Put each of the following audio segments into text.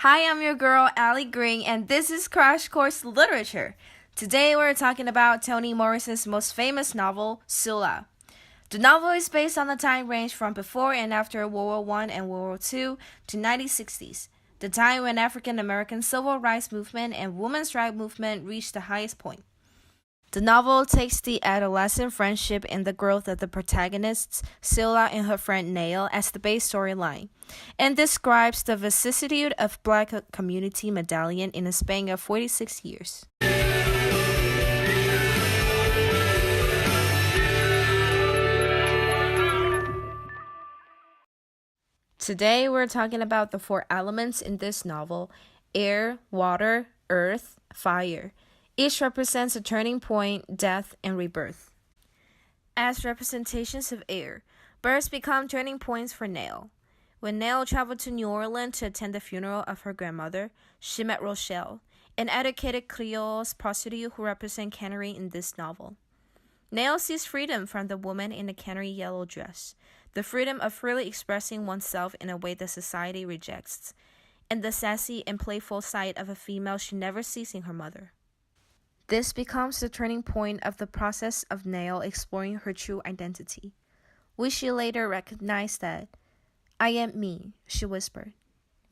Hi, I'm your girl, Allie Green, and this is Crash Course Literature. Today we're talking about Toni Morrison's most famous novel, Sula. The novel is based on the time range from before and after World War I and World War II to 1960s, the time when African American civil rights movement and women's rights movement reached the highest point. The novel takes the adolescent friendship and the growth of the protagonists, Sula and her friend Nail, as the base storyline, and describes the vicissitude of Black community Medallion in a span of 46 years. Today we're talking about the four elements in this novel: air, water, earth, fire. Each represents a turning point, death, and rebirth. As representations of air, birds become turning points for Nail. When Nail traveled to New Orleans to attend the funeral of her grandmother, she met Rochelle, an educated Creole prostitute who represents canary in this novel. Nail sees freedom from the woman in the canary yellow dress, the freedom of freely expressing oneself in a way that society rejects, and the sassy and playful side of a female she never sees in her mother. This becomes the turning point of the process of Nail exploring her true identity, which she later recognized that, "I am me," she whispered.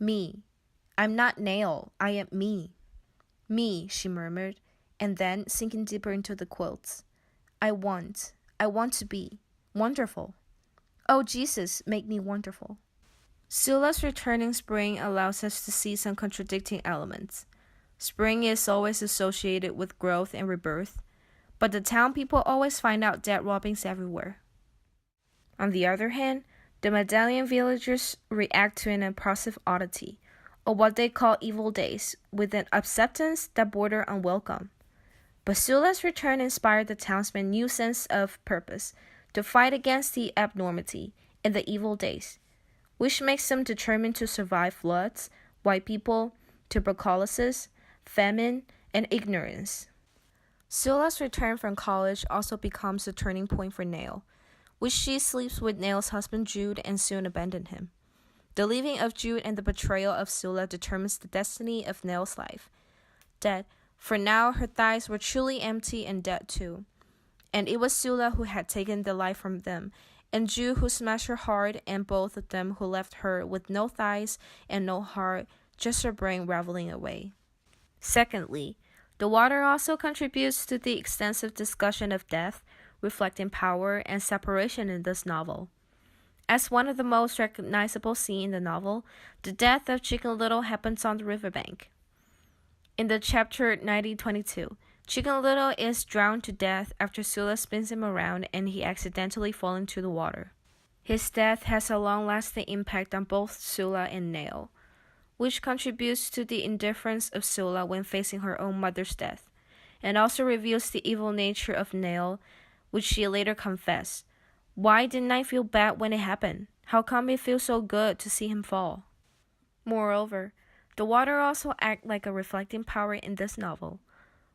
"Me. I'm not Nail, I am me." "Me," she murmured, and then, sinking deeper into the quilts, I want to be wonderful. Oh, Jesus, make me wonderful." Sula's returning spring allows us to see some contradicting elements. Spring is always associated with growth and rebirth, but the town people always find out dead robbings everywhere. On the other hand, the Medallion villagers react to an impulsive oddity, or what they call evil days, with an acceptance that border on welcome. But Sula's return inspired the townsmen new sense of purpose to fight against the abnormality and the evil days, which makes them determined to survive floods, white people, tuberculosis, famine, and ignorance. Sula's return from college also becomes a turning point for Nail, which she sleeps with Nail's husband Jude and soon abandons him. The leaving of Jude and the betrayal of Sula determines the destiny of Nail's life. That, for now, her thighs were truly empty and dead too. And it was Sula who had taken the life from them, and Jude who smashed her heart, and both of them who left her with no thighs and no heart, just her brain raveling away. Secondly, the water also contributes to the extensive discussion of death, reflecting power and separation in this novel. As one of the most recognizable scenes in the novel, the death of Chicken Little happens on the riverbank. In the chapter 1922, Chicken Little is drowned to death after Sula spins him around and he accidentally falls into the water. His death has a long-lasting impact on both Sula and Nail, which contributes to the indifference of Sula when facing her own mother's death, and also reveals the evil nature of Nail, which she later confessed. "Why didn't I feel bad when it happened? How come it feels so good to see him fall?" Moreover, the water also acts like a reflecting power in this novel,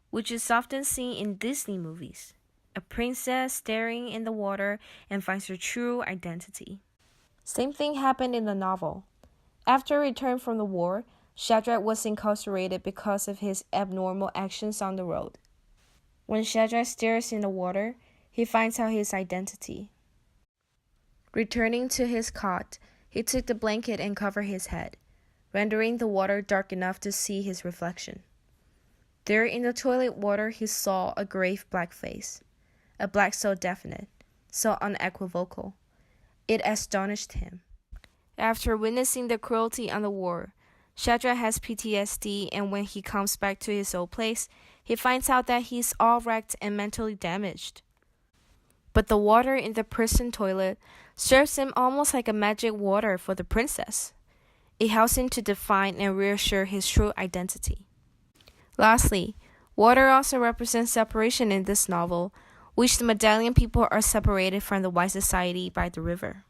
which is often seen in Disney movies. A princess staring in the water and finds her true identity. Same thing happened in the novel. After return from the war, Shadrach was incarcerated because of his abnormal actions on the road. When Shadrach stares in the water, he finds out his identity. Returning to his cot, he took the blanket and covered his head, rendering the water dark enough to see his reflection. There in the toilet water he saw a grave black face, a black so definite, so unequivocal. It astonished him. After witnessing the cruelty on the war, Shadrach has PTSD, and when he comes back to his old place, he finds out that he's all wrecked and mentally damaged. But the water in the prison toilet serves him almost like a magic water for the princess. It helps him to define and reassure his true identity. Lastly, water also represents separation in this novel, which the Medallion people are separated from the white society by the river.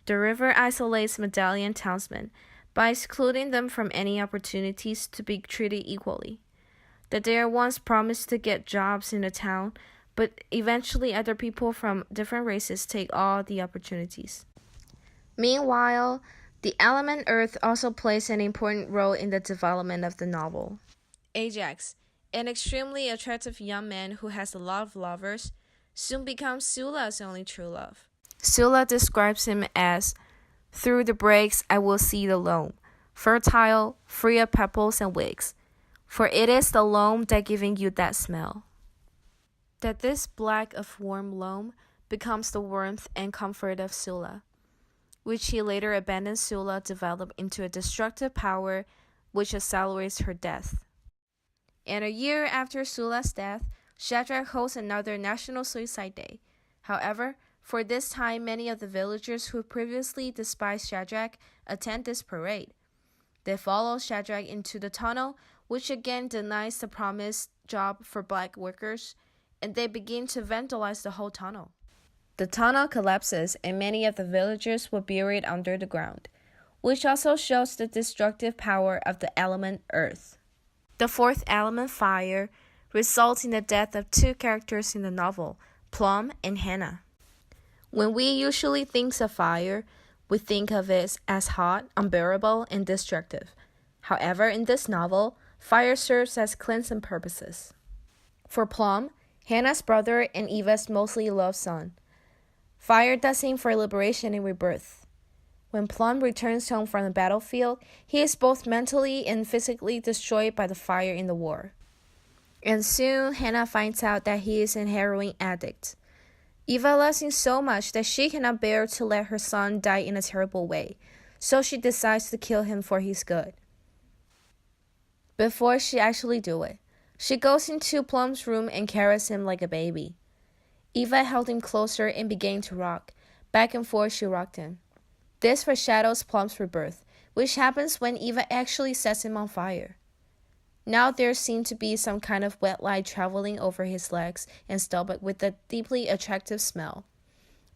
The river isolates Medallion townsmen by excluding them from any opportunities to be treated equally. That they are once promised to get jobs in the town, but eventually other people from different races take all the opportunities. Meanwhile, The element earth also plays an important role in the development of the novel. Ajax, an extremely attractive young man who has a lot of lovers, soon becomes Sula's only true love. Sula describes him as, "Through the breaks I will see the loam, fertile, free of pebbles and wigs, for it is the loam that giving you that smell." That this black of warm loam becomes the warmth and comfort of Sula, which he later abandons Sula developed into a destructive power which accelerates her death. And a year after Sula's death, Shadrach holds another National Suicide Day. However, for this time, many of the villagers who previously despised Shadrach attend this parade. They follow Shadrach into the tunnel, which again denies the promised job for black workers, and they begin to vandalize the whole tunnel. The tunnel collapses and many of the villagers were buried under the ground, which also shows the destructive power of the element earth. The fourth element, fire, results in the death of two characters in the novel, Plum and Hannah. When we usually think of fire, we think of it as hot, unbearable, and destructive. However, in this novel, fire serves as cleansing purposes. For Plum, Hannah's brother and Eva's mostly loved son, fire does him for liberation and rebirth. When Plum returns home from the battlefield, he is both mentally and physically destroyed by the fire in the war. And soon, Hannah finds out that he is a heroin addict. Eva loves him so much that she cannot bear to let her son die in a terrible way, so she decides to kill him for his good. Before she actually do it, she goes into Plum's room and carries him like a baby. Eva held him closer and began to rock. Back and forth she rocked him. This foreshadows Plum's rebirth, which happens when Eva actually sets him on fire. Now there seemed to be some kind of wet light traveling over his legs and stomach with a deeply attractive smell.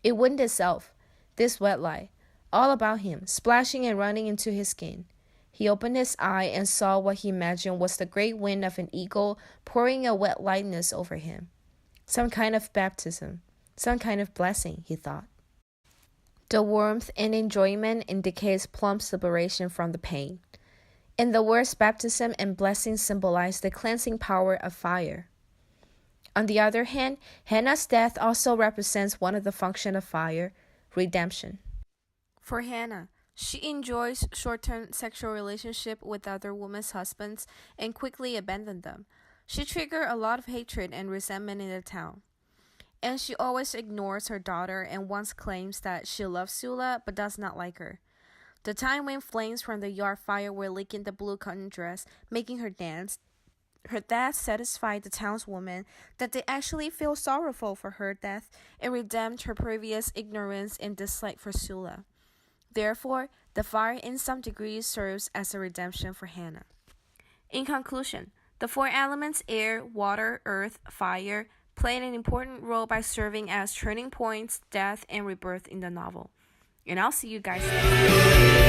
It wind itself, this wet light, all about him, splashing and running into his skin. He opened his eye and saw what he imagined was the great wind of an eagle pouring a wet lightness over him. Some kind of baptism, some kind of blessing, he thought. The warmth and enjoyment indicates Plum's liberation from the pain. And the words baptism and blessing symbolize the cleansing power of fire. On the other hand, Hannah's death also represents one of the functions of fire, redemption. For Hannah, she enjoys short-term sexual relationship with other women's husbands and quickly abandons them. She triggered a lot of hatred and resentment in the town. And she always ignores her daughter and once claims that she loves Sula but does not like her. The time when flames from the yard fire were licking the blue cotton dress, making her dance, her dad satisfied the townswoman that they actually feel sorrowful for her death and redeemed her previous ignorance and dislike for Sula. Therefore, the fire in some degree serves as a redemption for Hannah. In conclusion, the four elements air, water, earth, fire played an important role by serving as turning points, death, and rebirth in the novel. And I'll see you guys next time.